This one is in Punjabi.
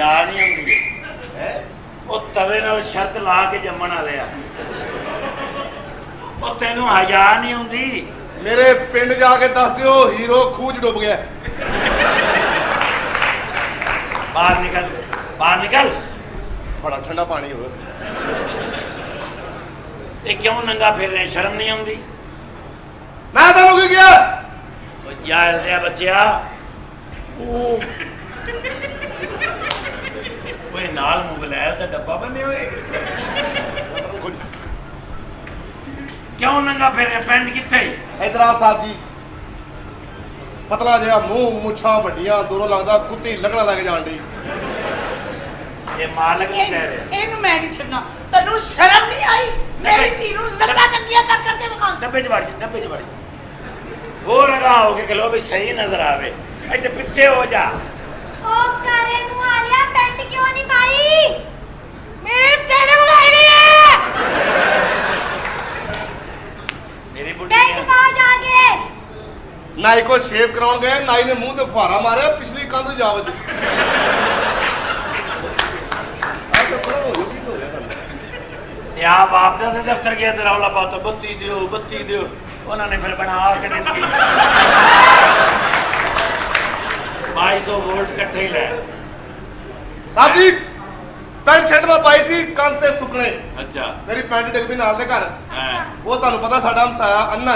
ਹਜਾ ਨਹੀਂ ਆਉਂਦੀ ਉਹ ਤਵੇ ਨਾਲ ਸ਼ਰਤ ਲਾ ਕੇ ਜੰਮਣ ਵਾਲਿਆ ਉਹ ਤੈਨੂੰ ਹਜਾ ਨਹੀਂ ਆਉਂਦੀ ਮੇਰੇ ਪਿੰਡ ਜਾ ਕੇ ਦੱਸ ਦਿਓ ਹੀਰੋ ਖੂਹ 'ਚ ਡੁੱਬ ਗਿਆ ਬਾਹਰ ਨਿਕਲ ਬੜਾ ਠੰਡਾ ਪਾਣੀ ਹੋਵੇ ਇਹ ਕਿਉਂ ਨੰਗਾ ਫਿਰ ਰਿਹਾ ਸ਼ਰਮ ਨਹੀਂ ਆਉਂਦੀ ਮੈਂ ਤੈਨੂੰ ਕੀ ਕਿਹਾ ਉਹ ਜਾ ਰਿਹਾ ਬੱਚਿਆ ਓਏ ਨਾਲ ਮੋਬਾਈਲ ਦਾ ਡੱਬਾ ਬੰਨੇ ਹੋਏ ਕਿਉਂ ਨੰਗਾ ਫਿਰ ਰਿਹਾ ਪੈਂਟ ਕਿੱਥੇ ਹੈਦਰਾ ਸਾਹਿਬ ਜੀ ਪਤਲਾ ਜਿਹਾ ਮੂੰਹ ਮੁੱਛਾਂ ਵੱਡੀਆਂ ਦੂਰੋਂ ਲੱਗਦਾ ਕੁੱਤੀ ਲਗੜਾ ਲੱਗ ਜਾਣ ਡਈ ਇਹ ਮਾਲਕ ਨਹੀਂ ਕਹਿ ਰਿਹਾ ਇਹਨੂੰ ਮੈਂ ਨਹੀਂ ਛੱਡਣਾ ਤੈਨੂੰ ਸ਼ਰਮ ਨਹੀਂ ਆਈ ਮੇਰੀ ਧੀ ਨੂੰ ਲੱਗਾ ਨੰਗੀਆਂ ਕਰ ਕਰਕੇ ਵਿਖਾ ਡੱਬੇ 'ਚ ਵੜ ਹੋਰ ਲਗਾ ਹੋ ਕੇ ਖਲੋ ਵੀ ਸਹੀ ਨਜ਼ਰ ਆਵੇ ਇੱਥੇ ਪਿੱਛੇ ਹੋ ਜਾ ਉਹ ਕਾਲੇ ਨੂੰ ਆ ਲਿਆ ਪੈਂਟ ਕਿਉਂ ਨਹੀਂ ਪਾਈ ਮੈਂ ਪੈਂਟ ਮੰਗਾਈ ਨਹੀਂ ਹੈ ਮੇਰੀ ਬੁੱਢੀ ਪੈਂਟ ਪਾ ਜਾ ਕੇ ਨਾਈ ਕੋ ਸ਼ੇਵ ਕਰਾਉਣ ਗਏ ਨਾਈ ਨੇ ਮੂੰਹ ਤੇ ਫੁਹਾਰਾ ਮਾਰਿਆ ਪਿਛਲੀ ਕੰਧ ਜਾ ਵੱਜੀ ਤੇ ਆਪ ਆਪਦਾ ਦੇ ਦਫ਼ਤਰ ਗਿਆ ਤੇ ਰੌਲਾ ਪਾਤਾ ਬੱਤੀ ਦਿਓ ਉਹਨਾਂ ਨੇ ਫਿਰ ਬਣਾ ਕੇ ਦਿੱਤੀ 2200 ਵੋਲਟ ਇਕੱਠੇ ਹੀ ਲੈ ਸਾਹਿਬ ਜੀ ਪੈਂਟ ਸ਼ਰਟ ਮੈਂ ਪਾਈ ਸੀ ਕੰਧ ਤੇ ਸੁੱਕਣੇ ਅੱਛਾ ਮੇਰੀ ਪੈਂਟ ਡਿੱਗ ਪਈ ਨਾਲ ਦੇ ਘਰ ਹਾਂ ਉਹ ਤੁਹਾਨੂੰ ਪਤਾ ਸਾਡਾ ਹਮਸਾਇਆ ਅੰਨਾ